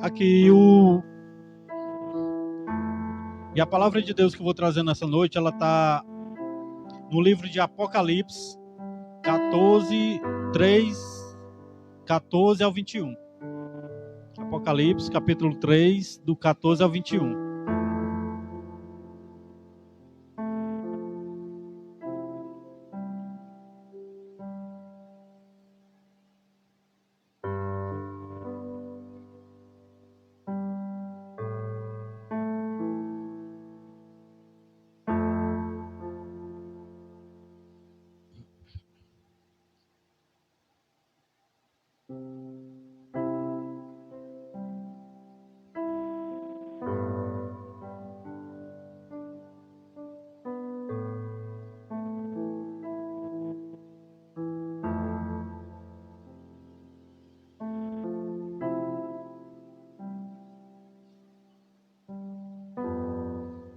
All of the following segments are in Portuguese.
aqui E a palavra de Deus que eu vou trazer nessa noite, ela está no livro de Apocalipse 14, 3, 14 ao 21. Apocalipse, capítulo 3, do 14 ao 21.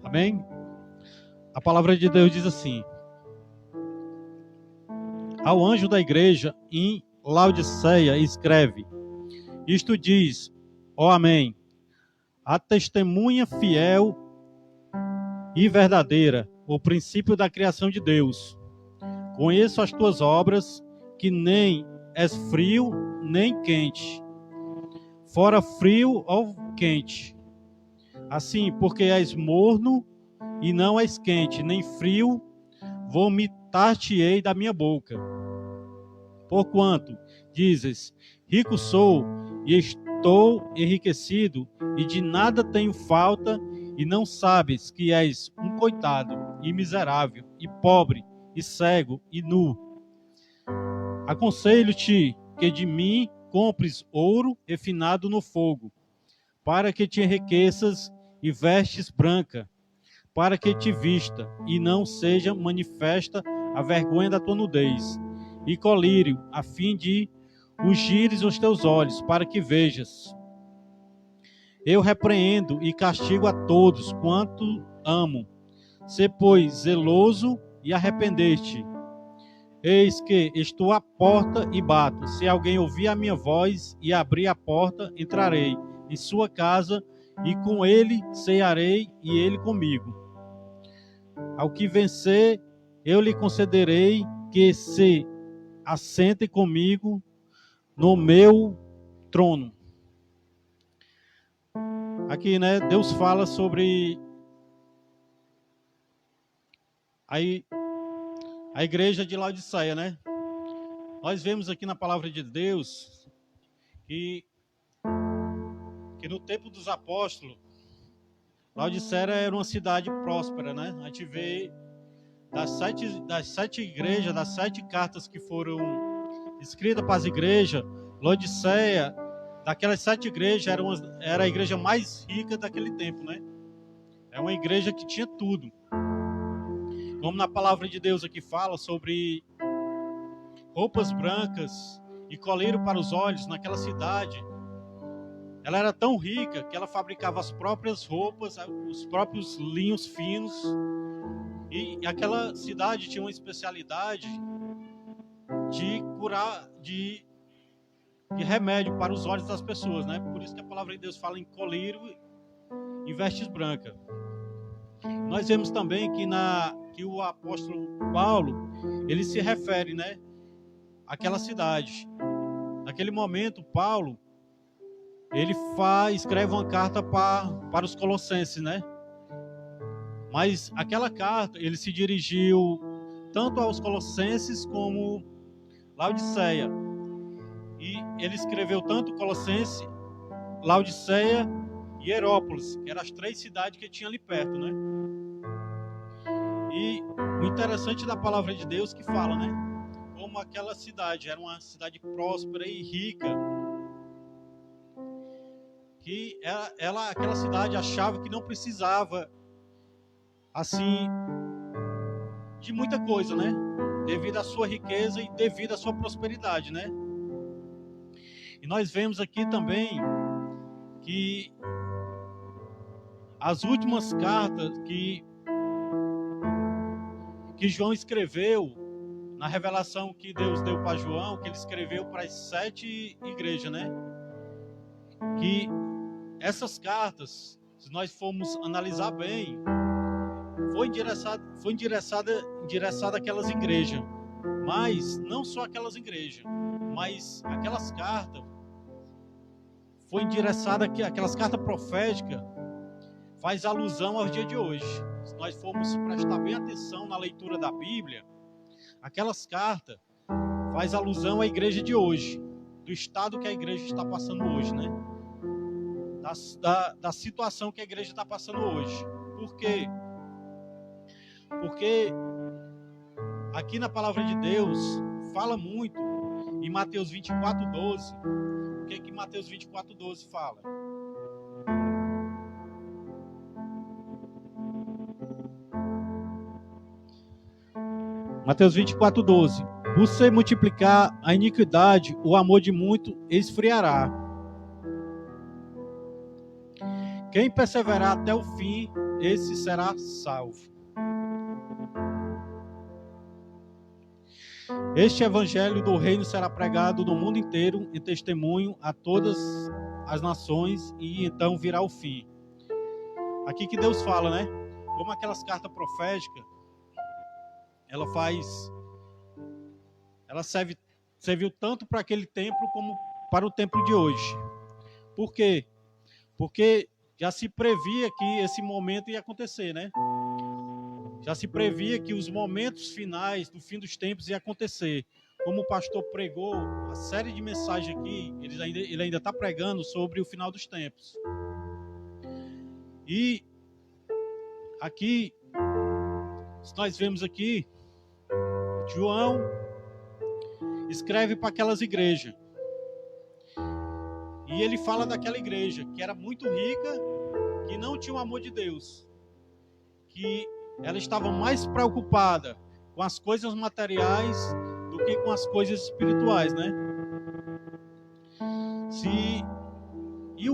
Amém? A palavra de Deus diz assim: ao anjo da igreja em Laodiceia escreve: isto diz, ó amém, a testemunha fiel e verdadeira, o princípio da criação de Deus. Conheço as tuas obras, que nem és frio nem quente. Fora frio ou quente. Assim, porque és morno e não és quente, nem frio, vomitar-te-ei da minha boca. Porquanto dizes, rico sou e estou enriquecido, e de nada tenho falta, e não sabes que és um coitado, e miserável, e pobre, e cego, e nu. Aconselho-te que de mim compres ouro refinado no fogo, para que te enriqueças e vestes branca, para que te vista, e não seja manifesta a vergonha da tua nudez, e colírio, a fim de ungires os teus olhos, para que vejas. Eu repreendo e castigo a todos quanto amo. Sê, pois, zeloso e arrepender-te. Eis que estou à porta e bato. Se alguém ouvir a minha voz e abrir a porta, entrarei em sua casa, e com ele cearei, e ele comigo. Ao que vencer, eu lhe concederei que se assente comigo no meu trono. Aqui, né, Deus fala sobre a igreja de Laodiceia, né? Nós vemos aqui na palavra de Deus que no tempo dos apóstolos, Laodiceia era uma cidade próspera, né? A gente vê das sete igrejas, das 7 cartas que foram escritas para as igrejas, Laodiceia, daquelas 7 igrejas, era a igreja mais rica daquele tempo, né? É uma igreja que tinha tudo. Como na palavra de Deus aqui fala sobre roupas brancas e colírio para os olhos naquela cidade. Ela era tão rica que ela fabricava as próprias roupas, os próprios linhos finos. E aquela cidade tinha uma especialidade de curar, de remédio para os olhos das pessoas, né? Por isso que a palavra de Deus fala em colírio e vestes brancas. Nós vemos também que o apóstolo Paulo, ele se refere, né, àquela cidade. Naquele momento, Paulo, ele escreve uma carta para os colossenses, né? Mas aquela carta, ele se dirigiu tanto aos colossenses como Laodiceia. E ele escreveu tanto Colossenses, Laodiceia e Hierápolis, que eram as 3 cidades que tinha ali perto, né? E o interessante da palavra de Deus que fala, né? Como aquela cidade era uma cidade próspera e rica, que aquela cidade achava que não precisava, assim, de muita coisa, né? Devido à sua riqueza e devido à sua prosperidade, né? E nós vemos aqui também que as últimas cartas que João escreveu, na revelação que Deus deu para João, que ele escreveu para as 7 igrejas, né? Que essas cartas, se nós formos analisar bem, foi endereçada àquelas igrejas, mas não só aquelas igrejas, mas aquelas cartas foi endereçada aquelas cartas proféticas faz alusão ao dia de hoje. Se nós formos prestar bem atenção na leitura da Bíblia, aquelas cartas faz alusão à igreja de hoje, do estado que a igreja está passando hoje, né? Da situação que a igreja está passando hoje. Por quê? Porque aqui na palavra de Deus fala muito em Mateus 24:12. O que Mateus 24:12 fala? Mateus 24:12. Por se multiplicar a iniquidade, o amor de muito esfriará. Quem perseverar até o fim, esse será salvo. Este evangelho do reino será pregado no mundo inteiro em testemunho a todas as nações, e então virá o fim. Aqui que Deus fala, né? Como aquelas cartas proféticas, ela serviu tanto para aquele tempo como para o tempo de hoje. Por quê? Porque já se previa que esse momento ia acontecer, né? Já se previa que os momentos finais do fim dos tempos ia acontecer. Como o pastor pregou a série de mensagens aqui, ele ainda está pregando sobre o final dos tempos. E aqui, nós vemos aqui, João escreve para aquelas igrejas. E ele fala daquela igreja que era muito rica, que não tinha o amor de Deus, que ela estava mais preocupada com as coisas materiais do que com as coisas espirituais, né? E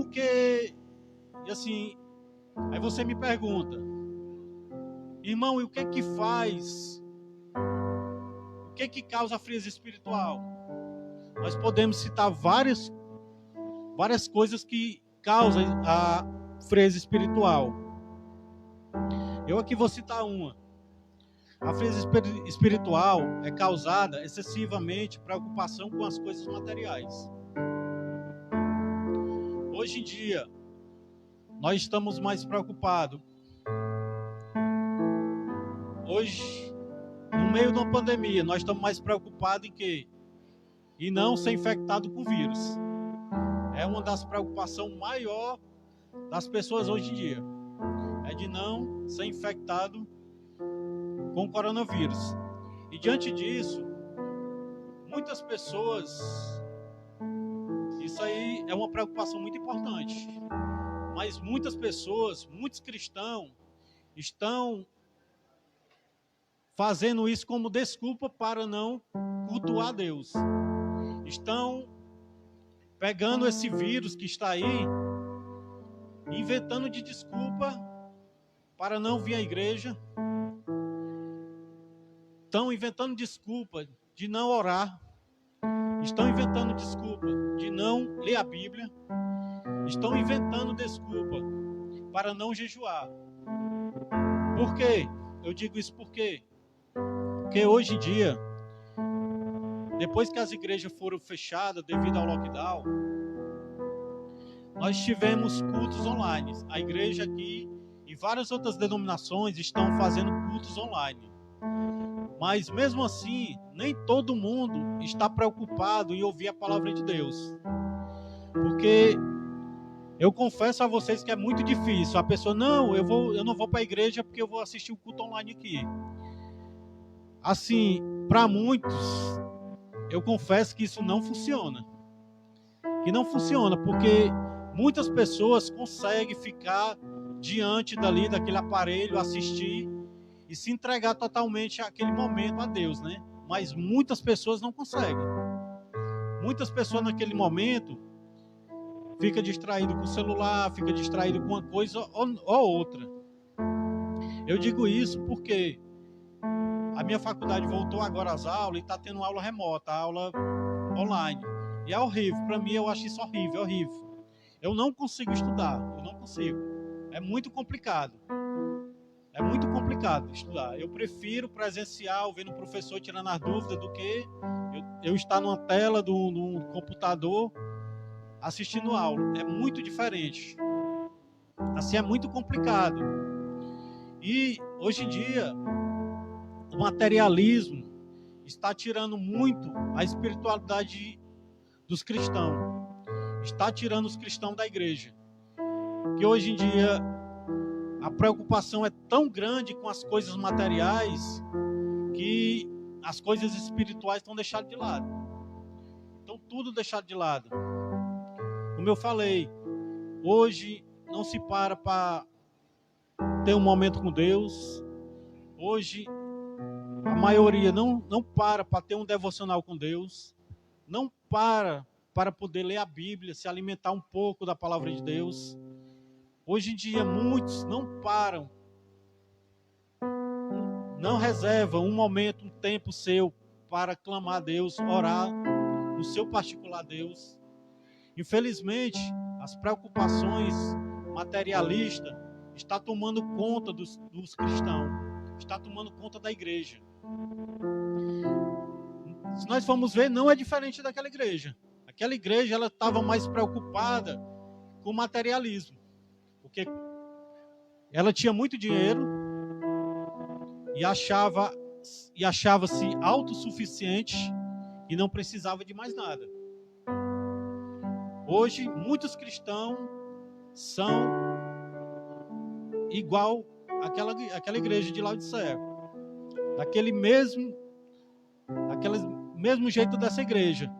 assim, aí você me pergunta, irmão, e o que que faz? O que que causa a frieza espiritual? Nós podemos citar várias coisas que causam a frieza espiritual. Eu aqui vou citar uma. A frieza espiritual é causada excessivamente preocupação com as coisas materiais. Hoje em dia, nós estamos mais preocupados. Hoje, no meio de uma pandemia, nós estamos mais preocupados em quê? E não ser infectado com vírus. É uma das preocupações maiores das pessoas hoje em dia. É de não ser infectado com o coronavírus. E diante disso, muitas pessoas, isso aí é uma preocupação muito importante, mas muitas pessoas, muitos cristãos, estão fazendo isso como desculpa para não cultuar a Deus. Estão pegando esse vírus que está aí, inventando de desculpa para não vir à igreja. Estão inventando desculpa de não orar. Estão inventando desculpa de não ler a Bíblia. Estão inventando desculpa para não jejuar. Por quê? Eu digo isso porque hoje em dia, depois que as igrejas foram fechadas devido ao lockdown, nós tivemos cultos online. A igreja aqui e várias outras denominações estão fazendo cultos online. Mas mesmo assim, nem todo mundo está preocupado em ouvir a palavra de Deus. Porque eu confesso a vocês que é muito difícil. A pessoa, não, eu não vou para a igreja porque eu vou assistir o culto online aqui. Assim, para muitos, eu confesso que isso não funciona. Que não funciona, porque muitas pessoas conseguem ficar diante daquele aparelho, assistir e se entregar totalmente àquele momento a Deus, né? Mas muitas pessoas não conseguem. Muitas pessoas naquele momento ficam distraídas com o celular, ficam distraídas com uma coisa ou outra. Eu digo isso porque a minha faculdade voltou agora às aulas e está tendo aula remota, aula online. E é horrível. Para mim, eu acho isso horrível, horrível. Eu não consigo estudar, eu não consigo. É muito complicado. É muito complicado estudar. Eu prefiro presencial, vendo o professor tirando as dúvidas, do que eu estar numa tela do computador assistindo aula. É muito diferente. Assim, é muito complicado. E hoje em dia, o materialismo está tirando muito a espiritualidade dos cristãos. Está tirando os cristãos da igreja. Que hoje em dia a preocupação é tão grande com as coisas materiais que as coisas espirituais estão deixadas de lado. Então tudo deixado de lado. Como eu falei, hoje não se para ter um momento com Deus. Hoje a maioria não para ter um devocional com Deus. Não para poder ler a Bíblia, se alimentar um pouco da palavra de Deus. Hoje em dia muitos não param, não reservam um momento, um tempo seu para clamar a Deus, orar no seu particular a Deus. Infelizmente, as preocupações materialistas estão tomando conta dos cristãos, está tomando conta da igreja. Se nós formos ver, não é diferente daquela igreja. Aquela igreja, ela estava mais preocupada com o materialismo, porque ela tinha muito dinheiro e achava-se autossuficiente e não precisava de mais nada. Hoje, muitos cristãos são igual àquela igreja de Laodiceia. Daquele mesmo jeito dessa igreja.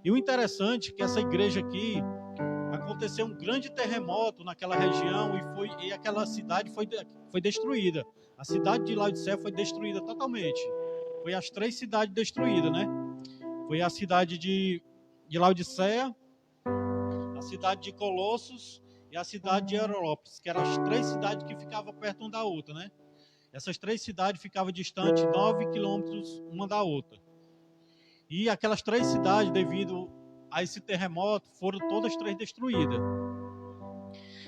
E o interessante é que essa igreja aqui, aconteceu um grande terremoto naquela região e aquela cidade foi destruída. A cidade de Laodiceia foi destruída totalmente. Foi as 3 cidades destruídas, né? Foi a cidade de Laodiceia, a cidade de Colossos e a cidade de Hierópolis, que eram as 3 cidades que ficavam perto uma da outra, né? Essas 3 cidades ficavam distantes 9 quilômetros uma da outra. E aquelas 3 cidades, devido a esse terremoto, foram todas 3 destruídas.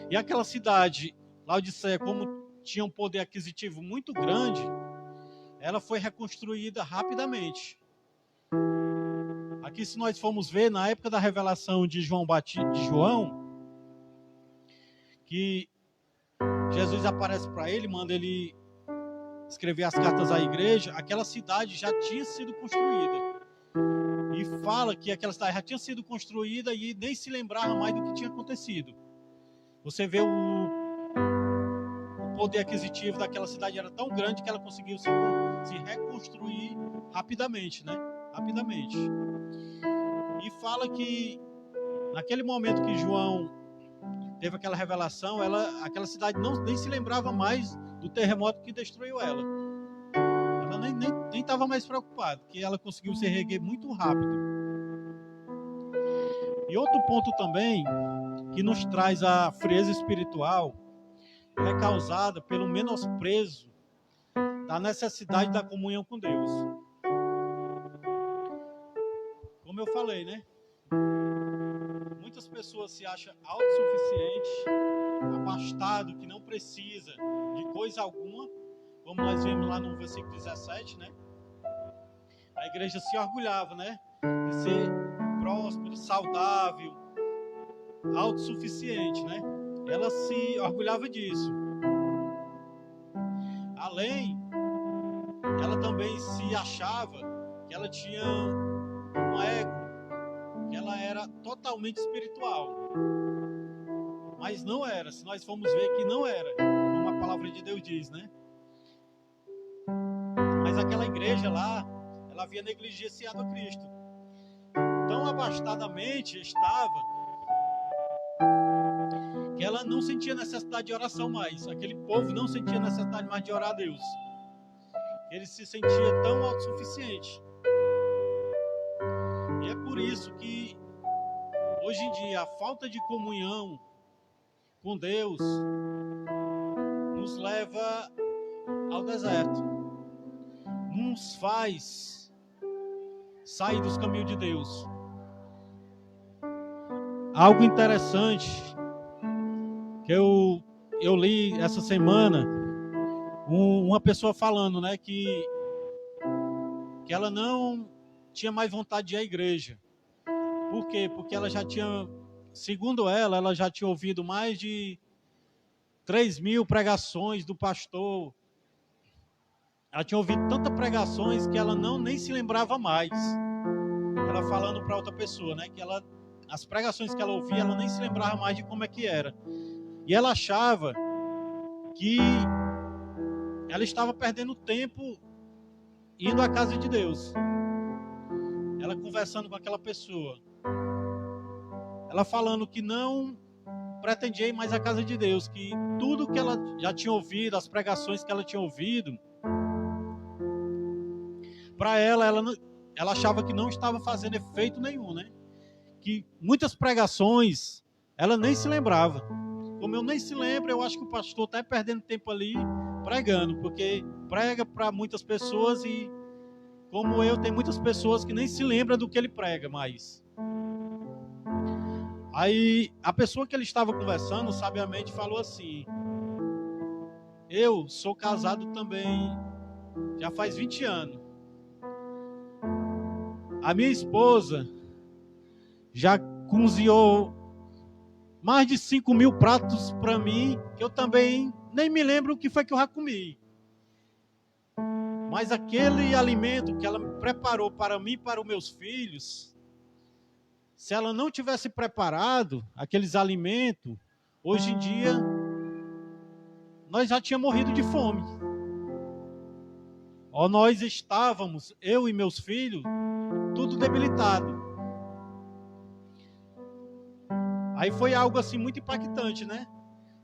E aquela cidade, Laodiceia, como tinha um poder aquisitivo muito grande, ela foi reconstruída rapidamente. Aqui, se nós formos ver, na época da revelação de João, que Jesus aparece para ele, manda ele escrever as cartas à igreja, aquela cidade já tinha sido construída. E fala que aquela cidade já tinha sido construída e nem se lembrava mais do que tinha acontecido. Você vê o poder aquisitivo daquela cidade era tão grande que ela conseguiu se reconstruir rapidamente, né? Rapidamente. E fala que naquele momento que João teve aquela revelação, aquela cidade nem se lembrava mais do terremoto que destruiu ela. Ela nem estava mais preocupada, que ela conseguiu se reerguer muito rápido. E outro ponto também que nos traz a frieza espiritual é causada pelo menosprezo da necessidade da comunhão com Deus. Como eu falei, né? Muitas pessoas se acham autossuficientes, abastado, que não precisa de coisa alguma, como nós vemos lá no versículo 17, né? A igreja se orgulhava, né? De ser próspero, saudável, autossuficiente, né? Ela se orgulhava disso. Além, ela também se achava que ela tinha um ego, que ela era totalmente espiritual. Mas não era, se nós formos ver que não era, como a palavra de Deus diz, né? Mas aquela igreja lá, ela havia negligenciado a Cristo. Tão abastadamente estava que ela não sentia necessidade de oração mais. Aquele povo não sentia necessidade mais de orar a Deus. Ele se sentia tão autossuficiente. E é por isso que hoje em dia a falta de comunhão com Deus nos leva ao deserto. Nos faz sair dos caminhos de Deus. algo interessante que eu li essa semana, uma pessoa falando, né, que ela não tinha mais vontade de ir à igreja. Por quê? Porque ela já tinha, segundo ela já tinha ouvido mais de 3.000 pregações do pastor. Ela tinha ouvido tantas pregações que ela nem se lembrava mais. Ela falando para outra pessoa, né, que as pregações que ela ouvia, ela nem se lembrava mais de como é que era. E ela achava que ela estava perdendo tempo indo à casa de Deus. Ela conversando com aquela pessoa. Ela falando que não pretendia ir mais à casa de Deus, que tudo que ela já tinha ouvido, as pregações que ela tinha ouvido, para ela achava que não estava fazendo efeito nenhum, né? Que muitas pregações ela nem se lembrava. Como eu nem se lembro, eu acho que o pastor está perdendo tempo ali pregando, porque prega para muitas pessoas e, como eu, tem muitas pessoas que nem se lembram do que ele prega mais. Aí a pessoa que ele estava conversando sabiamente falou assim: eu sou casado também já faz 20 anos. A minha esposa já cozinhou mais de 5.000 pratos para mim, que eu também nem me lembro o que foi que eu já comi. Mas aquele alimento que ela preparou para mim e para os meus filhos, se ela não tivesse preparado aqueles alimentos, hoje em dia nós já tínhamos morrido de fome. Ou nós estávamos, eu e meus filhos, tudo debilitado. Aí foi algo assim muito impactante, né?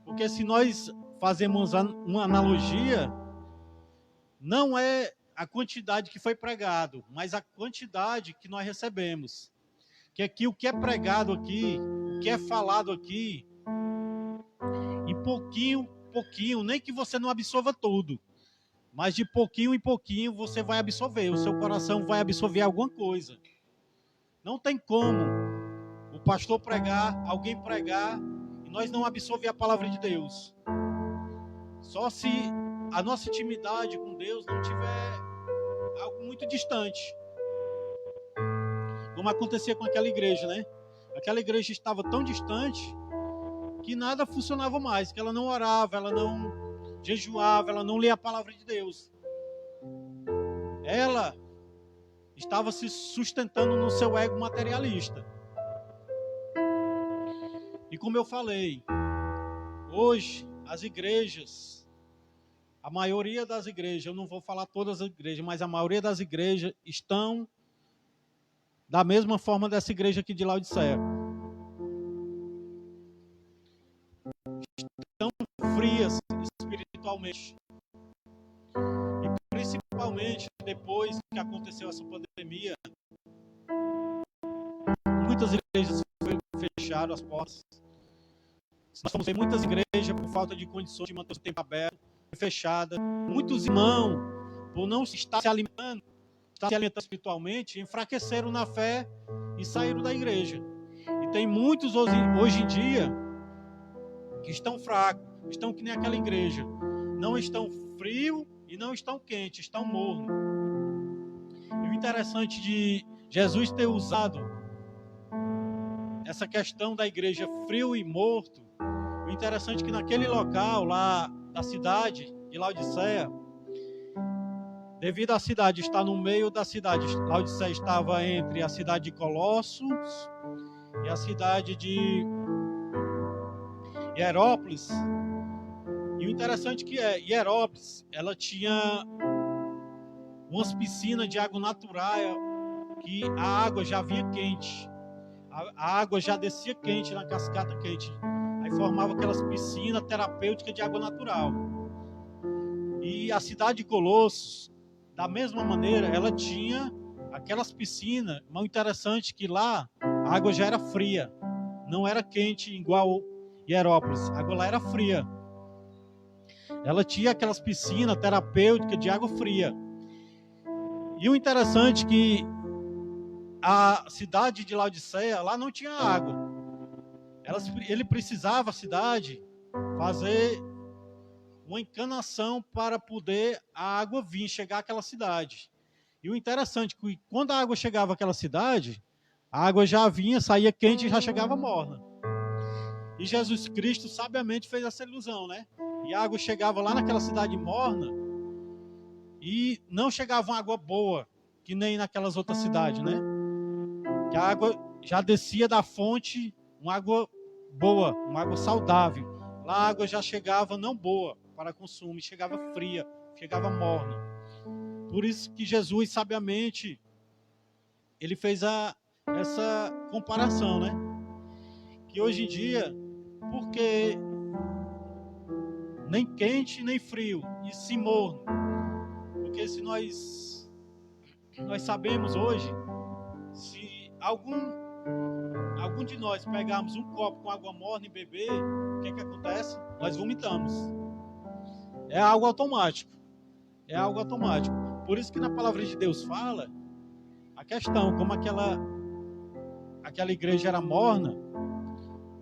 Porque se nós fazemos uma analogia, não é a quantidade que foi pregado, mas a quantidade que nós recebemos. Que aqui o que é pregado aqui, o que é falado aqui, em pouquinho, nem que você não absorva tudo, mas de pouquinho em pouquinho você vai absorver, o seu coração vai absorver alguma coisa. Não tem como o pastor pregar, alguém pregar, e nós não absorver a palavra de Deus. Só se a nossa intimidade com Deus não tiver algo muito distante. Como acontecia com aquela igreja, né? Aquela igreja estava tão distante que nada funcionava mais, que ela não orava, ela não jejuava, ela não lia a palavra de Deus. Ela estava se sustentando no seu ego materialista. E como eu falei, hoje as igrejas, a maioria das igrejas, eu não vou falar todas as igrejas, mas a maioria das igrejas estão da mesma forma dessa igreja aqui de Laodiceia. Estão frias espiritualmente. E principalmente depois que aconteceu essa pandemia, muitas igrejas fecharam as portas. Nós fomos em muitas igrejas por falta de condições de manter o tempo aberto, fechada. Muitos irmãos, por não estar se alimentando espiritualmente, enfraqueceram na fé e saíram da igreja. E tem muitos hoje em dia que estão fracos, estão que nem aquela igreja. Não estão frios e não estão quentes, estão mornos. E o interessante de Jesus ter usado essa questão da igreja frio e morto, o interessante é que naquele local lá da cidade de Laodiceia, devido à cidade estar no meio da cidade, Laodiceia estava entre a cidade de Colossos e a cidade de Hierópolis. E o interessante que Hierópolis, ela tinha umas piscinas de água natural, que a água já vinha quente. A água já descia quente na cascata quente. Aí formava aquelas piscinas terapêuticas de água natural. E a cidade de Colossos, da mesma maneira, ela tinha aquelas piscinas, mas o interessante é que lá a água já era fria. Não era quente igual Hierópolis. A água lá era fria. Ela tinha aquelas piscinas terapêuticas de água fria. E o interessante é que a cidade de Laodiceia, lá não tinha água. Ele precisava, a cidade, fazer uma encanação para poder a água vir, chegar àquela cidade. E o interessante é que quando a água chegava àquela cidade, a água já vinha, saía quente e já chegava morna. E Jesus Cristo sabiamente fez essa ilusão, né? E a água chegava lá naquela cidade morna e não chegava uma água boa, que nem naquelas outras cidades, né? Que a água já descia da fonte, uma água boa, uma água saudável. Lá a água já chegava não boa para consumo, chegava fria, chegava morna. Por isso que Jesus, sabiamente, ele fez essa comparação, né? Que hoje em dia, porque nem quente nem frio, e sim morno. Porque se nós sabemos hoje, se algum de nós pegarmos um copo com água morna e beber, o que acontece? Nós vomitamos. É algo automático. É algo automático. Por isso que na palavra de Deus fala a questão, como aquela igreja era morna,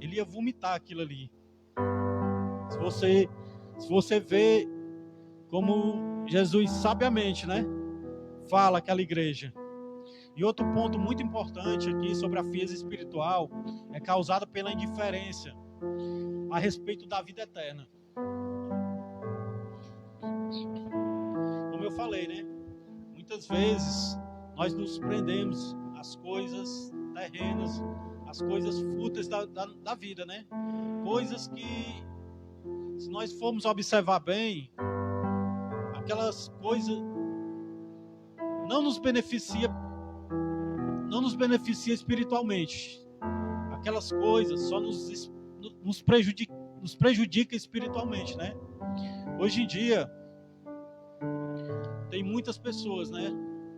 ele ia vomitar aquilo ali. Se você vê como Jesus sabiamente, né, fala aquela igreja. E outro ponto muito importante aqui sobre a frieza espiritual é causada pela indiferença a respeito da vida eterna. Como eu falei, né? Muitas vezes nós nos prendemos às coisas terrenas, às coisas fúteis da vida, né? Coisas que, se nós formos observar bem, aquelas coisas não nos beneficia espiritualmente. Aquelas coisas só nos prejudica espiritualmente, né? Hoje em dia tem muitas pessoas, né,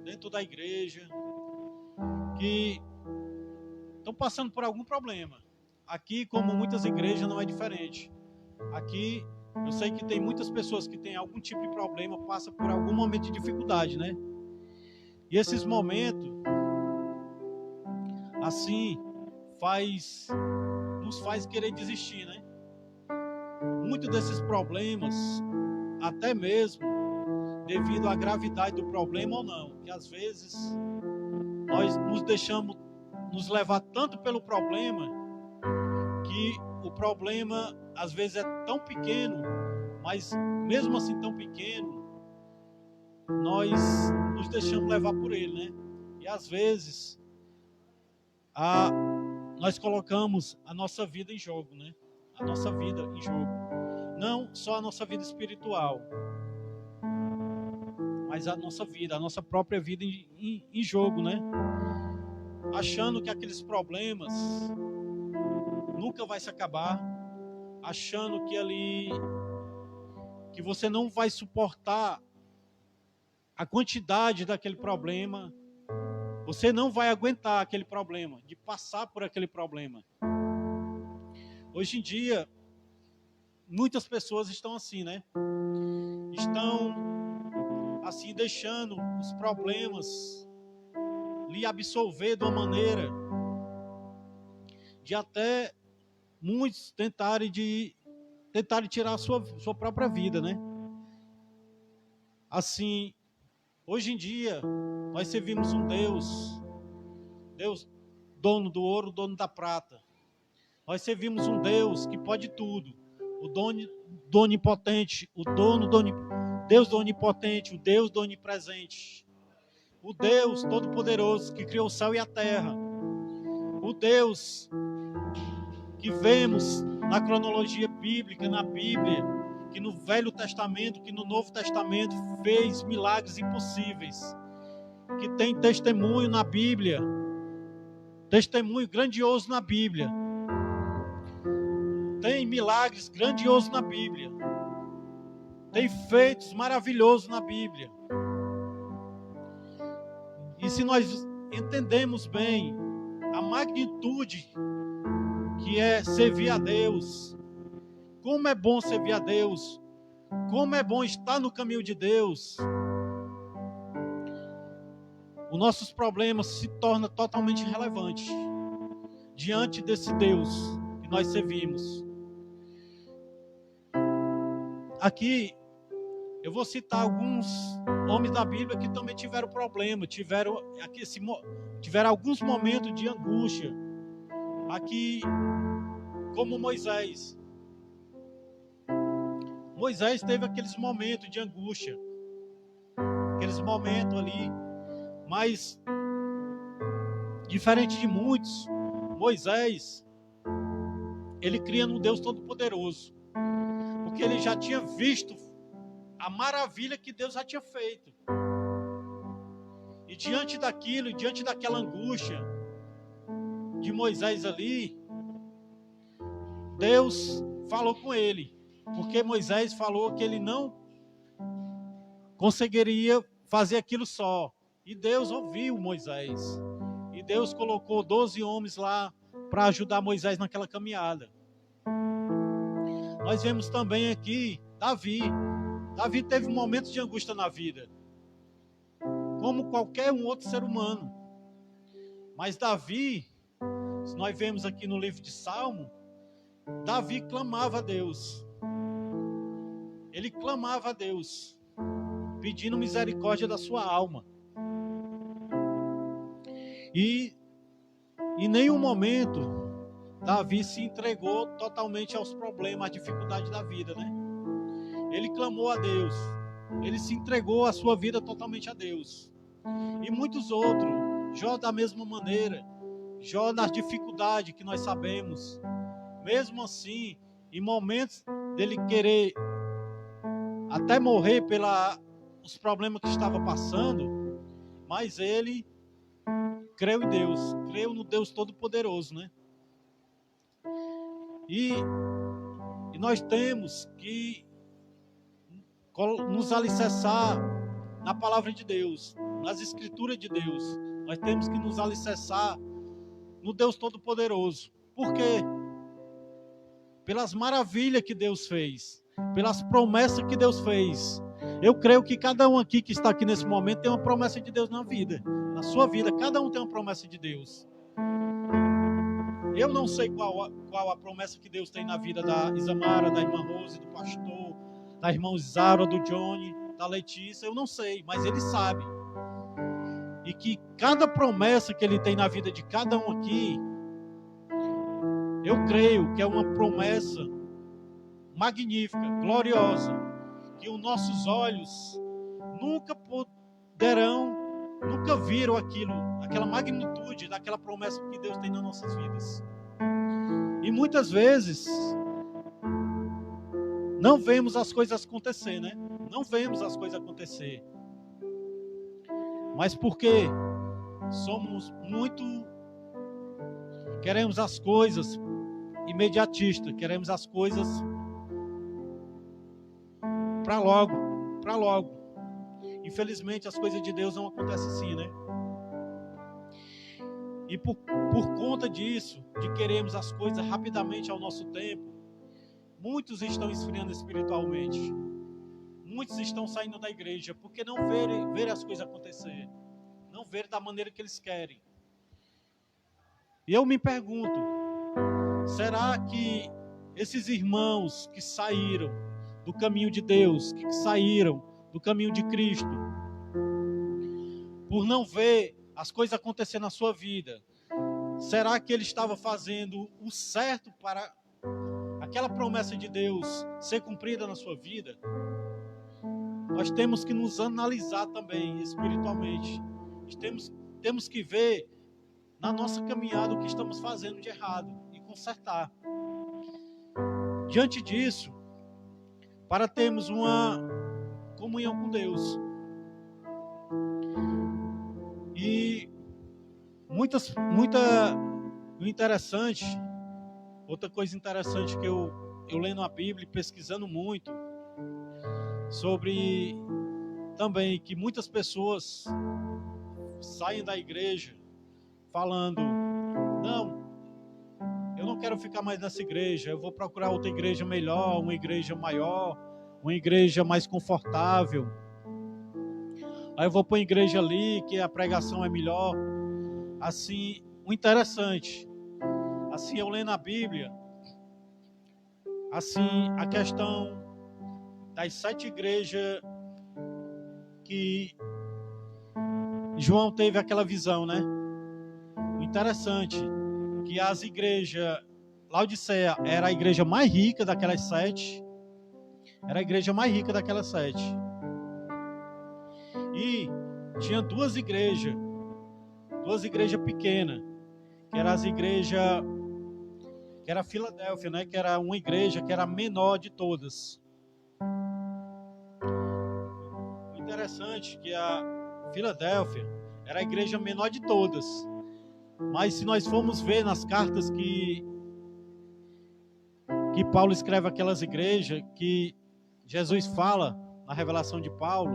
dentro da igreja que estão passando por algum problema. Aqui, como muitas igrejas, não é diferente. Aqui eu sei que tem muitas pessoas que têm algum tipo de problema, passam por algum momento de dificuldade, né? E esses momentos assim nos faz querer desistir, né? Muitos desses problemas, até mesmo devido à gravidade do problema ou não, que às vezes nós nos deixamos nos levar tanto pelo problema, que o problema às vezes é tão pequeno, mas mesmo assim tão pequeno, nós nos deixamos levar por ele, né? E às vezes nós colocamos a nossa vida em jogo, né? A nossa vida em jogo. Não só a nossa vida espiritual, mas a nossa própria vida em jogo, né? Achando que aqueles problemas nunca vai se acabar, achando que você não vai suportar a quantidade daquele problema, você não vai aguentar aquele problema, de passar por aquele problema. Hoje em dia, muitas pessoas estão assim, né? Estão assim deixando os problemas lhe absolver de uma maneira de até muitos tentarem tirar a sua própria vida, né? Assim, hoje em dia, nós servimos um Deus dono do ouro, dono da prata. Nós servimos um Deus que pode tudo, o dono do onipotente, Deus do onipotente, o Deus do onipresente, o Deus todo-poderoso que criou o céu e a terra, o Deus que vemos na cronologia bíblica, na Bíblia, que no Velho Testamento, que no Novo Testamento fez milagres impossíveis, que tem testemunho na Bíblia, testemunho grandioso na Bíblia, tem milagres grandiosos na Bíblia, tem feitos maravilhosos na Bíblia. E se nós entendemos bem a magnitude que é servir a Deus, como é bom servir a Deus, como é bom estar no caminho de Deus, os nossos problemas se tornam totalmente irrelevantes diante desse Deus que nós servimos. Aqui eu vou citar alguns homens da Bíblia que também tiveram problema, tiveram alguns momentos de angústia. Aqui, como Moisés. Moisés teve aqueles momentos de angústia, aqueles momentos ali, mas diferente de muitos, Moisés, ele cria no Deus Todo-Poderoso, porque ele já tinha visto a maravilha que Deus já tinha feito. E diante daquilo, diante daquela angústia de Moisés ali, Deus falou com ele, porque Moisés falou que ele não conseguiria fazer aquilo só. E Deus ouviu Moisés. E Deus colocou 12 homens lá para ajudar Moisés naquela caminhada. Nós vemos também aqui Davi. Davi teve momentos de angústia na vida, como qualquer um outro ser humano. Mas Davi, se nós vemos aqui no livro de Salmo, Davi clamava a Deus. Ele clamava a Deus, pedindo misericórdia da sua alma. E em nenhum momento Davi se entregou totalmente aos problemas, às dificuldades da vida, né? Ele clamou a Deus. Ele se entregou a sua vida totalmente a Deus. E muitos outros, Jó da mesma maneira, Jó nas dificuldades que nós sabemos, mesmo assim, em momentos dele querer até morrer pelos problemas que estava passando, mas ele creu em Deus, creu no Deus Todo-Poderoso, né? E nós temos que nos alicerçar na palavra de Deus, nas escrituras de Deus. Nós temos que nos alicerçar no Deus Todo-Poderoso. Por quê? Pelas maravilhas que Deus fez, pelas promessas que Deus fez. Eu creio que cada um aqui que está aqui nesse momento tem uma promessa de Deus na vida. Na sua vida, cada um tem uma promessa de Deus. Eu não sei qual a promessa que Deus tem na vida da Isamara, da irmã Rose, do pastor, da irmã Zara, do Johnny, da Letícia. Eu não sei, mas Ele sabe. E que cada promessa que Ele tem na vida de cada um aqui, eu creio que é uma promessa magnífica, gloriosa, que os nossos olhos nunca viram aquela magnitude daquela promessa que Deus tem nas nossas vidas. E muitas vezes não vemos as coisas acontecer, né? Não vemos as coisas acontecer. Mas porque somos muito... queremos as coisas imediatistas, queremos as coisas para logo. Infelizmente, as coisas de Deus não acontecem assim, né? E por conta disso, de queremos as coisas rapidamente ao nosso tempo, muitos estão esfriando espiritualmente. Muitos estão saindo da igreja porque não verem as coisas acontecer. Não verem da maneira que eles querem. E eu me pergunto, será que esses irmãos que saíram do caminho de Deus, que saíram do caminho de Cristo, por não ver as coisas acontecer na sua vida, será que ele estava fazendo o certo para aquela promessa de Deus ser cumprida na sua vida? Nós temos que nos analisar também espiritualmente. Temos que ver na nossa caminhada o que estamos fazendo de errado e consertar. Diante disso, para termos uma comunhão com Deus. E interessante, outra coisa interessante que eu lendo a Bíblia e pesquisando muito sobre também que muitas pessoas saem da igreja falando: não, eu não quero ficar mais nessa igreja, eu vou procurar outra igreja melhor, uma igreja maior, uma igreja mais confortável. Aí eu vou para uma igreja ali que a pregação é melhor. Assim, o interessante, assim, eu lendo a Bíblia, assim, a questão das 7 igrejas que João teve aquela visão, né? O interessante que as igrejas, Laodiceia era a igreja mais rica daquelas 7, era a igreja mais rica daquelas 7. E tinha duas igrejas pequenas, que eram as igrejas, que era Filadélfia, né? Que era uma igreja que era a menor de todas. O interessante é que a Filadélfia era a igreja menor de todas. Mas se nós formos ver nas cartas que Paulo escreve aquelas igrejas, que Jesus fala na revelação de Paulo,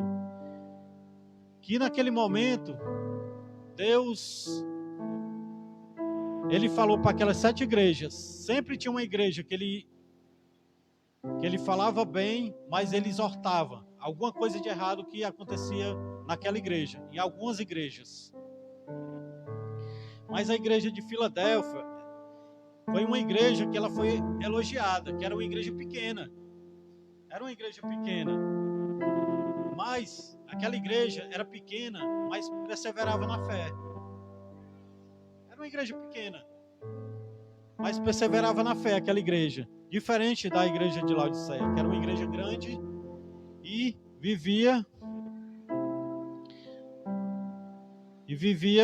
que naquele momento Deus, ele falou para aquelas 7 igrejas. Sempre tinha uma igreja que ele falava bem, mas ele exortava alguma coisa de errado que acontecia naquela igreja, em algumas igrejas. Mas a igreja de Filadélfia foi uma igreja que ela foi elogiada, que era uma igreja pequena. Era uma igreja pequena. Mas aquela igreja era pequena, mas perseverava na fé. Era uma igreja pequena, mas perseverava na fé, aquela igreja. Diferente da igreja de Laodiceia, que era uma igreja grande e vivia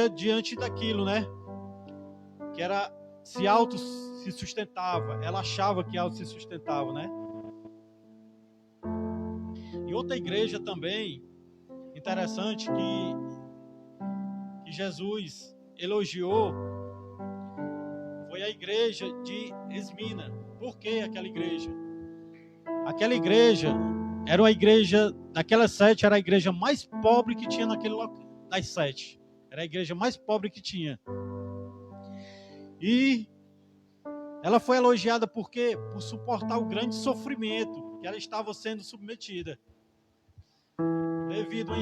diante daquilo, né? Que era se sustentava. Ela achava que auto se sustentava, né? E outra igreja também interessante que Jesus elogiou foi a igreja de Esmina. Por que aquela igreja? Aquela igreja era uma igreja, daquelas 7, era a igreja mais pobre que tinha naquele local, das 7. Era a igreja mais pobre que tinha. E ela foi elogiada por quê? Por suportar o grande sofrimento que ela estava sendo submetida. Devido a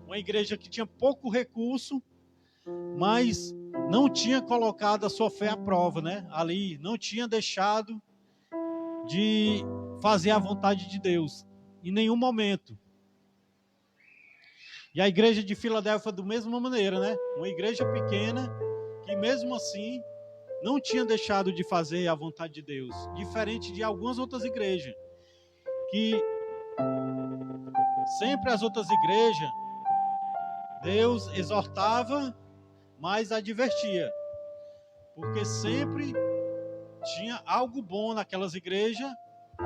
uma igreja que tinha pouco recurso, mas não tinha colocado a sua fé à prova, né? Ali, não tinha deixado de fazer a vontade de Deus em nenhum momento. E a igreja de Filadélfia da mesma maneira, né? Uma igreja pequena que mesmo assim não tinha deixado de fazer a vontade de Deus, diferente de algumas outras igrejas, que sempre as outras igrejas Deus exortava, mas advertia, porque sempre tinha algo bom naquelas igrejas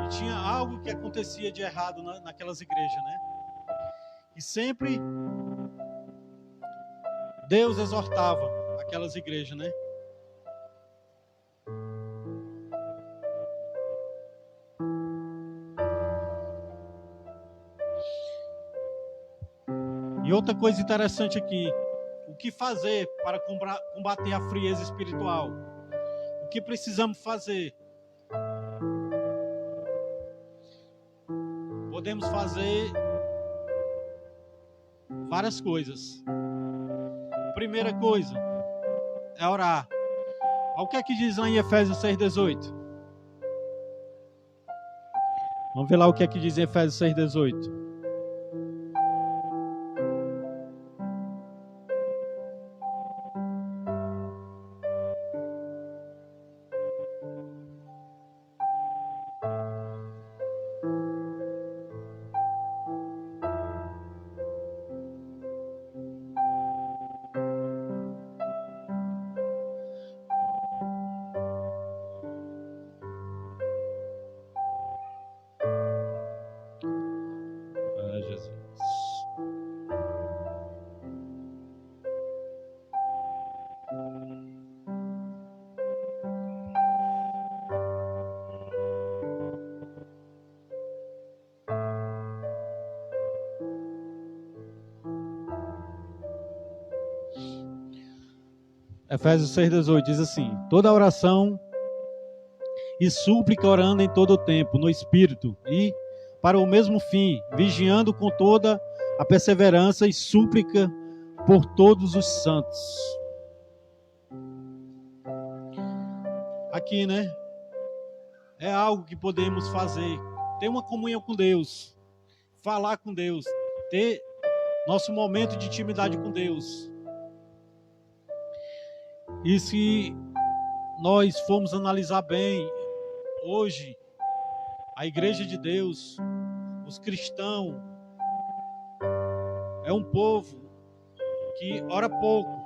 e tinha algo que acontecia de errado naquelas igrejas, né? E sempre Deus exortava aquelas igrejas, né? E outra coisa interessante aqui, o que fazer para combater a frieza espiritual? O que precisamos fazer? Podemos fazer várias coisas. Primeira coisa é orar. O que é que diz lá em Efésios 6,18? Vamos ver lá o que é que diz em Efésios 6,18. Efésios 6,18 diz assim: toda oração e súplica orando em todo o tempo, no Espírito, e para o mesmo fim, vigiando com toda a perseverança e súplica por todos os santos. Aqui, né? é algo que podemos fazer. Ter uma comunhão com Deus, falar com Deus, ter nosso momento de intimidade com Deus. E se nós formos analisar bem, hoje, a Igreja de Deus, os cristãos, é um povo que ora pouco,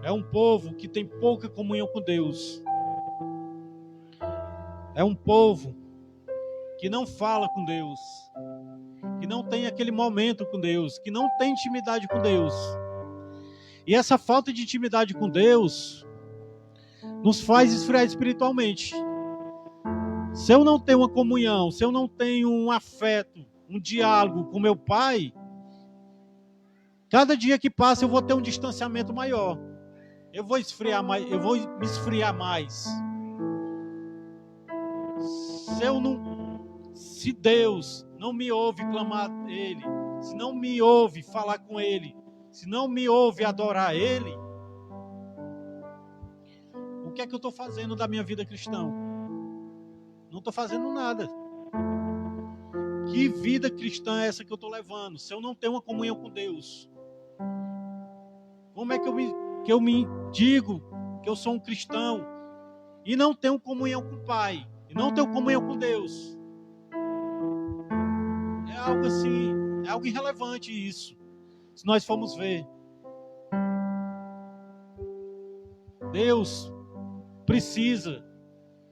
é um povo que tem pouca comunhão com Deus, é um povo que não fala com Deus, que não tem aquele momento com Deus, que não tem intimidade com Deus. E essa falta de intimidade com Deus nos faz esfriar espiritualmente. Se eu não tenho uma comunhão, se eu não tenho um afeto, um diálogo com meu Pai, cada dia que passa eu vou ter um distanciamento maior. Eu vou esfriar mais, eu vou me esfriar mais. Se Deus não me ouve clamar a Ele, se não me ouve falar com Ele, se não me ouve adorar Ele, o que é que eu estou fazendo da minha vida cristã? Não estou fazendo nada. Que vida cristã é essa que eu estou levando? Se eu não tenho uma comunhão com Deus, como é que eu me digo que eu sou um cristão e não tenho comunhão com o Pai, e não tenho comunhão com Deus? É algo assim, é algo irrelevante isso, se nós formos ver. Deus precisa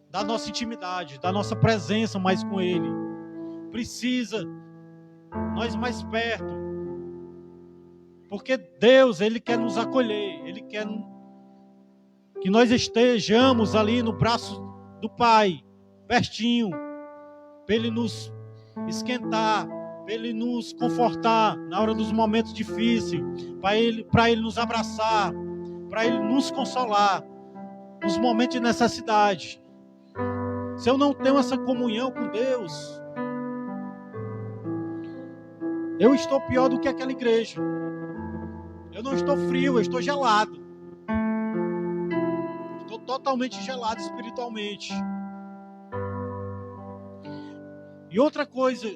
da nossa intimidade, da nossa presença mais com Ele. Precisa nós mais perto. Porque Deus, Ele quer nos acolher. Ele quer que nós estejamos ali no braço do Pai, pertinho, para Ele nos esquentar, para Ele nos confortar na hora dos momentos difíceis, para Ele nos abraçar, para Ele nos consolar nos momentos de necessidade. Se eu não tenho essa comunhão com Deus, eu estou pior do que aquela igreja. Eu não estou frio, eu estou gelado. Estou totalmente gelado espiritualmente. E outra coisa,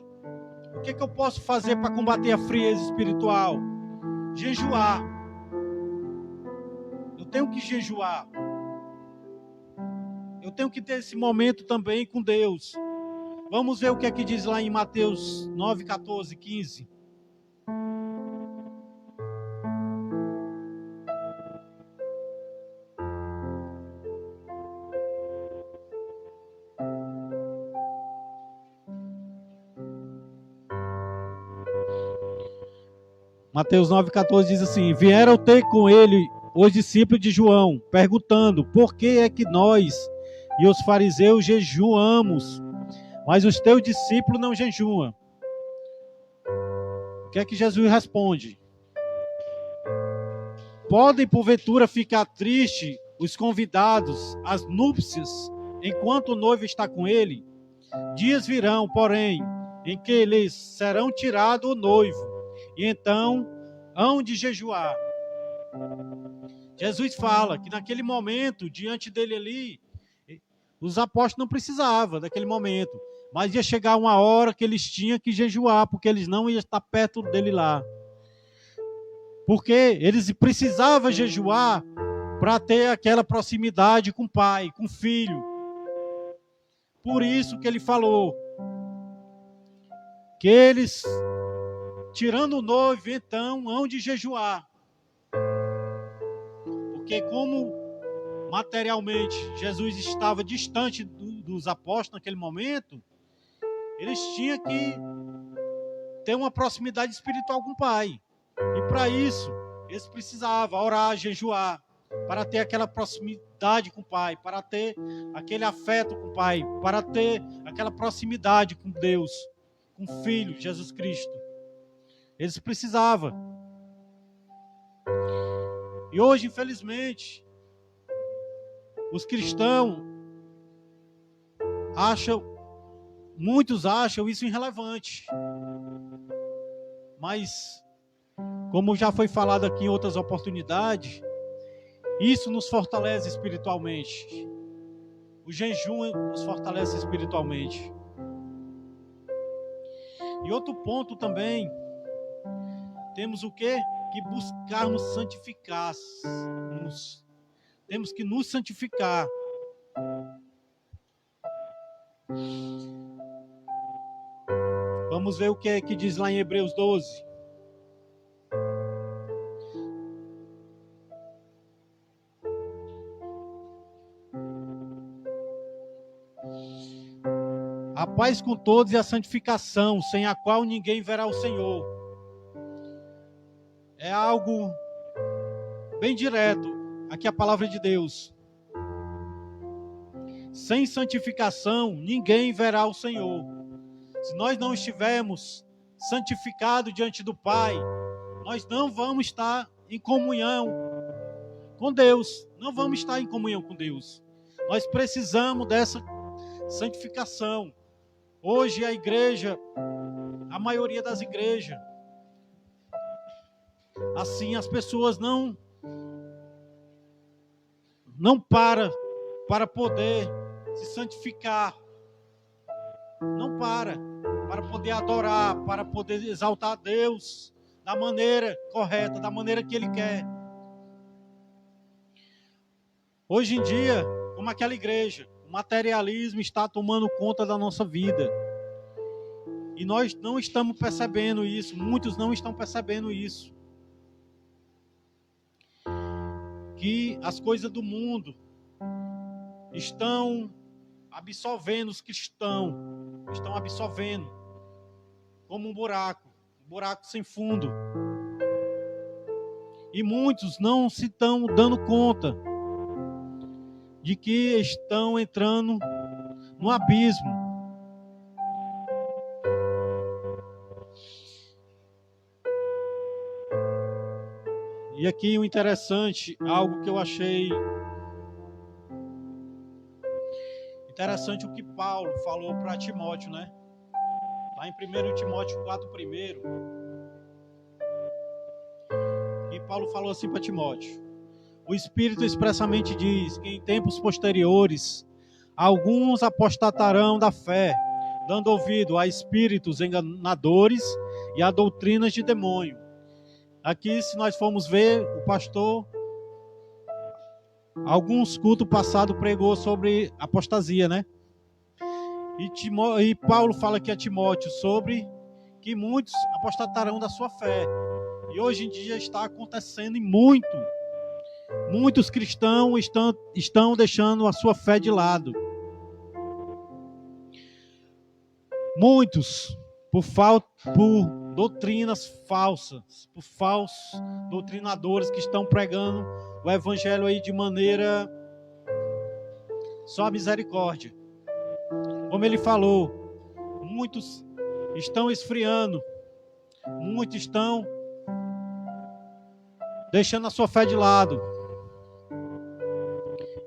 o que eu posso fazer para combater a frieza espiritual? Jejuar. Eu tenho que jejuar. Eu tenho que ter esse momento também com Deus. Vamos ver o que é que diz lá em Mateus 9, 14, 15. Mateus 9, 14 diz assim: vieram ter com ele os discípulos de João, perguntando: por que é que nós e os fariseus jejuamos, mas os teus discípulos não jejuam? O que é que Jesus responde? Podem porventura ficar tristes os convidados às núpcias, enquanto o noivo está com ele? Dias virão, porém, em que eles serão tirados o noivo, e então hão de jejuar. Jesus fala que naquele momento, diante dele ali, os apóstolos não precisavam daquele momento, mas ia chegar uma hora que eles tinham que jejuar, porque eles não iam estar perto dele lá. Porque eles precisavam jejuar para ter aquela proximidade com o Pai, com o Filho. Por isso que ele falou que eles, tirando o noivo, então, hão de jejuar. Porque como materialmente Jesus estava distante dos apóstolos naquele momento, eles tinham que ter uma proximidade espiritual com o Pai. E para isso, eles precisavam orar, jejuar, para ter aquela proximidade com o Pai, para ter aquele afeto com o Pai, para ter aquela proximidade com Deus, com o Filho, Jesus Cristo. Eles precisavam. E hoje, infelizmente, os cristãos muitos acham isso irrelevante. Mas, como já foi falado aqui em outras oportunidades, isso nos fortalece espiritualmente. O jejum nos fortalece espiritualmente. E outro ponto também, temos o quê? Que buscarmos santificar-nos. Temos que nos santificar. Vamos ver o que é que diz lá em Hebreus 12. A paz com todos e a santificação, sem a qual ninguém verá o Senhor. É algo bem direto, aqui a palavra de Deus. Sem santificação, ninguém verá o Senhor. Se nós não estivermos santificados diante do Pai, nós não vamos estar em comunhão com Deus. Não vamos estar em comunhão com Deus. Nós precisamos dessa santificação. Hoje a igreja, a maioria das igrejas, assim as pessoas não para poder se santificar. Não para poder adorar, para poder exaltar a Deus da maneira correta, da maneira que Ele quer. Hoje em dia, como aquela igreja, o materialismo está tomando conta da nossa vida. E nós não estamos percebendo isso, muitos não estão percebendo isso. Que as coisas do mundo estão absorvendo os cristãos, estão absorvendo como um buraco sem fundo. E muitos não se estão dando conta de que estão entrando no abismo. E aqui o interessante, algo que eu achei interessante, o que Paulo falou para Timóteo, né? Lá em 1 Timóteo 4:1, e Paulo falou assim para Timóteo: o Espírito expressamente diz que em tempos posteriores alguns apostatarão da fé, dando ouvido a espíritos enganadores e a doutrinas de demônio. Aqui, se nós formos ver, o pastor, alguns cultos passados, pregou sobre apostasia, né? E Paulo fala aqui a Timóteo sobre que muitos apostatarão da sua fé. E hoje em dia está acontecendo muitos cristãos estão deixando a sua fé de lado. Muitos, por doutrinas falsas, por falsos doutrinadores que estão pregando o evangelho aí de maneira só a misericórdia. Como ele falou, muitos estão esfriando, muitos estão deixando a sua fé de lado.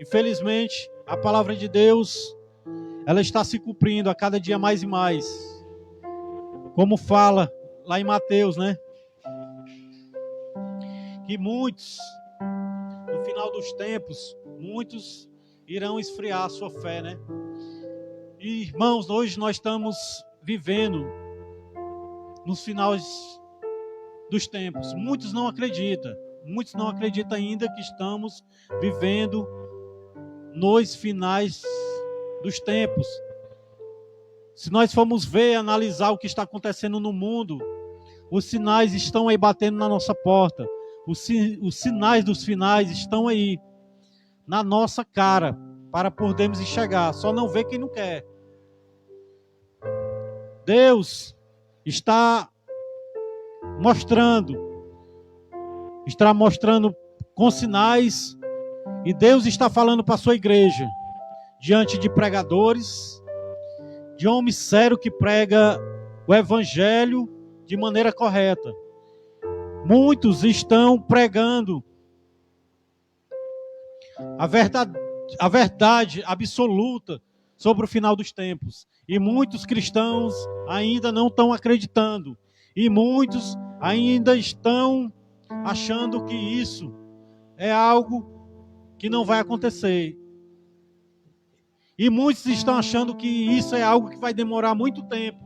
Infelizmente, a palavra de Deus, ela está se cumprindo a cada dia mais e mais. Como fala lá em Mateus, né? Que muitos, no final dos tempos, muitos irão esfriar a sua fé, né? E, irmãos, hoje nós estamos vivendo nos finais dos tempos. Muitos não acreditam ainda que estamos vivendo nos finais dos tempos. Se nós formos ver, analisar o que está acontecendo no mundo, os sinais estão aí batendo na nossa porta. Os sinais dos finais estão aí na nossa cara para podermos enxergar. Só não vê quem não quer. Deus está mostrando com sinais, e Deus está falando para a sua igreja, diante de pregadores, de homem sério que prega o evangelho de maneira correta. Muitos estão pregando a verdade absoluta sobre o final dos tempos. E muitos cristãos ainda não estão acreditando. E muitos ainda estão achando que isso é algo que não vai acontecer. E muitos estão achando que isso é algo que vai demorar muito tempo.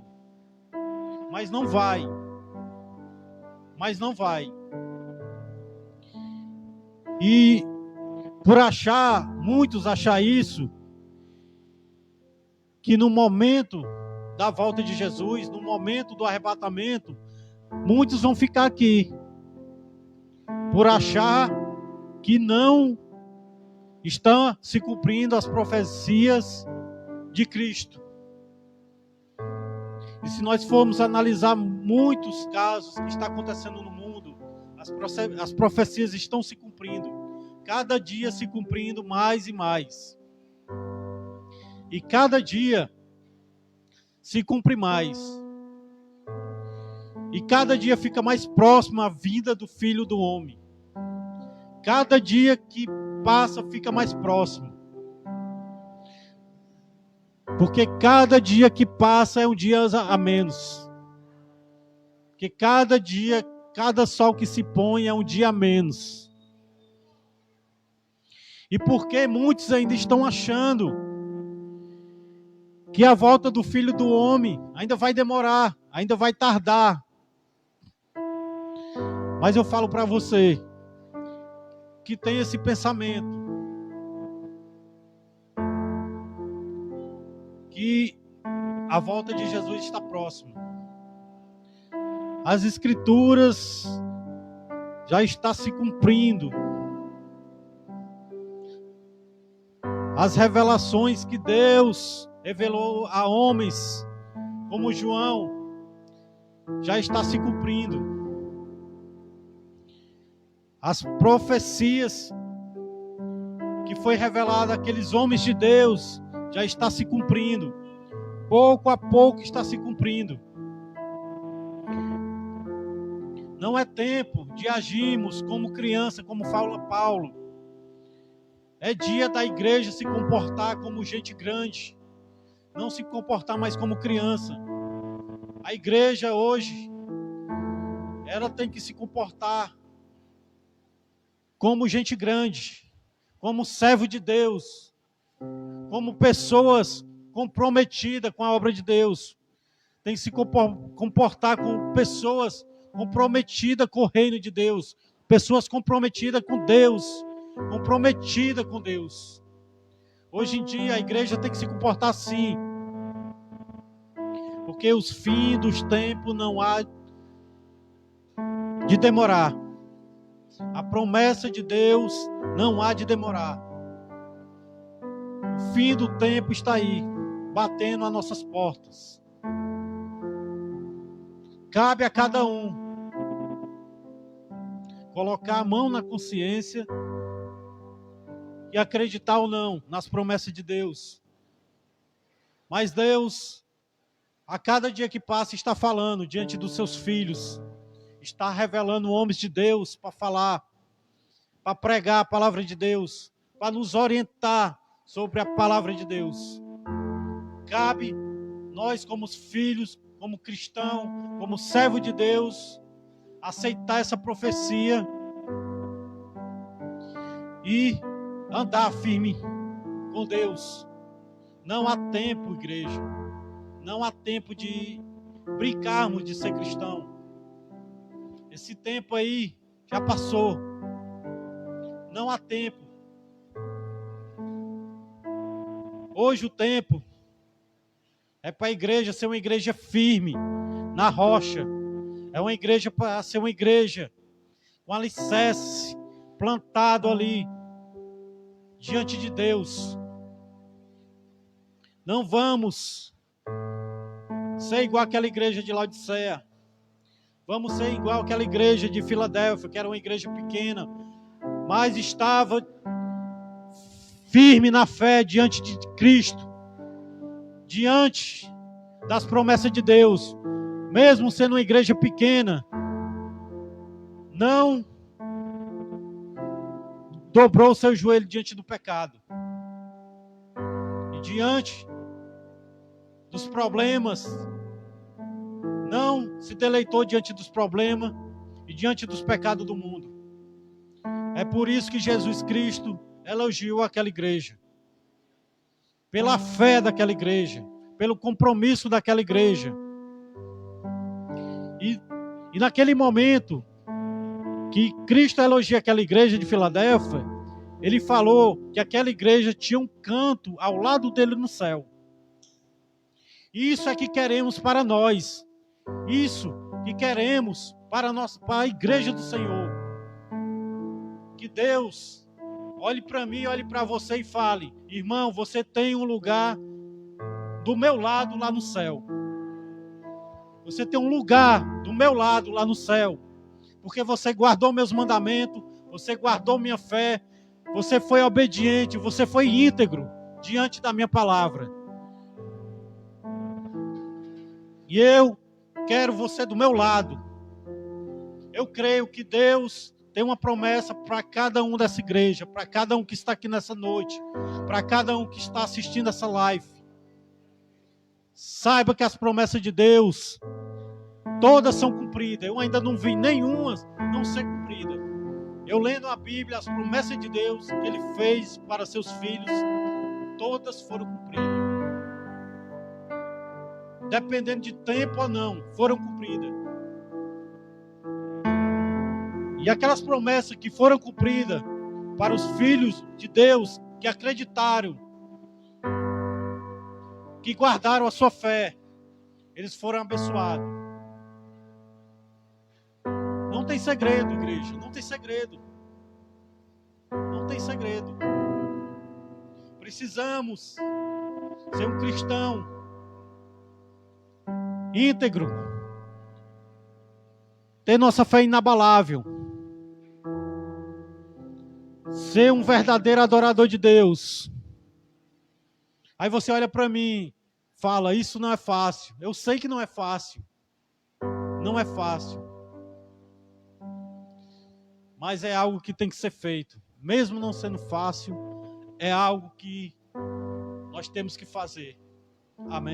Mas não vai. Mas não vai. E por muitos achar isso, que no momento da volta de Jesus, no momento do arrebatamento, muitos vão ficar aqui. Por achar que não estão se cumprindo as profecias de Cristo. E se nós formos analisar muitos casos que estão acontecendo no mundo, as profecias estão se cumprindo. Cada dia se cumprindo mais e mais. E cada dia se cumpre mais. E cada dia fica mais próximo a vinda do Filho do Homem. Cada dia que passa fica mais próximo. Porque cada dia que passa é um dia a menos. Porque cada dia, cada sol que se põe é um dia a menos. E porque muitos ainda estão achando que a volta do Filho do Homem ainda vai demorar, ainda vai tardar. Mas eu falo para você que tem esse pensamento, que a volta de Jesus está próxima. As Escrituras já estão se cumprindo. As revelações que Deus revelou a homens, como João, já está se cumprindo. As profecias que foi revelada àqueles homens de Deus já está se cumprindo. Pouco a pouco está se cumprindo. Não é tempo de agirmos como criança, como fala Paulo. É dia da igreja se comportar como gente grande. Não se comportar mais como criança. A igreja hoje, ela tem que se comportar como gente grande, como servo de Deus, como pessoas comprometidas com a obra de Deus. Tem que se comportar como pessoas comprometidas com o reino de Deus, pessoas comprometidas com Deus, comprometidas com Deus. Hoje em dia a igreja tem que se comportar assim, porque os fins dos tempos não há de demorar. A promessa de Deus não há de demorar. O fim do tempo está aí, batendo às nossas portas. Cabe a cada um colocar a mão na consciência e acreditar ou não nas promessas de Deus. Mas Deus, a cada dia que passa, está falando diante dos seus filhos. Está revelando homens de Deus para falar, para pregar a palavra de Deus, para nos orientar sobre a palavra de Deus. Cabe nós, como filhos, como cristão, como servo de Deus, aceitar essa profecia e andar firme com Deus. Não há tempo, igreja. Não há tempo de brincarmos de ser cristão. Esse tempo aí já passou. Não há tempo. Hoje o tempo é para a igreja ser uma igreja firme, na rocha. É uma igreja para ser uma igreja com alicerce, plantado ali, diante de Deus. Não vamos ser igual aquela igreja de Laodiceia. Vamos ser igual aquela igreja de Filadélfia, que era uma igreja pequena, mas estava firme na fé diante de Cristo, diante das promessas de Deus. Mesmo sendo uma igreja pequena, não dobrou o seu joelho diante do pecado. E diante dos problemas, não se deleitou diante dos problemas e diante dos pecados do mundo. É por isso que Jesus Cristo elogiou aquela igreja. pela fé daquela igreja, pelo compromisso daquela igreja. E naquele momento que Cristo elogia aquela igreja de Filadélfia, ele falou que aquela igreja tinha um canto ao lado dele no céu. Isso é que queremos para nós. Isso que queremos para a igreja do Senhor. Que Deus olhe para mim, olhe para você e fale: irmão, você tem um lugar do meu lado lá no céu. Você tem um lugar do meu lado lá no céu. Porque você guardou meus mandamentos, você guardou minha fé, você foi obediente, você foi íntegro diante da minha palavra. E eu quero você do meu lado. Eu creio que Deus tem uma promessa para cada um dessa igreja, para cada um que está aqui nessa noite, para cada um que está assistindo essa live. Saiba que as promessas de Deus, todas são cumpridas. Eu ainda não vi nenhuma não ser cumprida. Eu lendo a Bíblia, as promessas de Deus que Ele fez para seus filhos, todas foram cumpridas. Dependendo de tempo ou não, foram cumpridas. E aquelas promessas que foram cumpridas para os filhos de Deus que acreditaram, que guardaram a sua fé, eles foram abençoados. Não tem segredo, igreja, não tem segredo. Não tem segredo. Precisamos ser um cristão íntegro, ter nossa fé inabalável, ser um verdadeiro adorador de Deus. Aí você olha para mim, fala: isso não é fácil. Eu sei que não é fácil. Não é fácil. Mas é algo que tem que ser feito. Mesmo não sendo fácil, é algo que nós temos que fazer. Amém.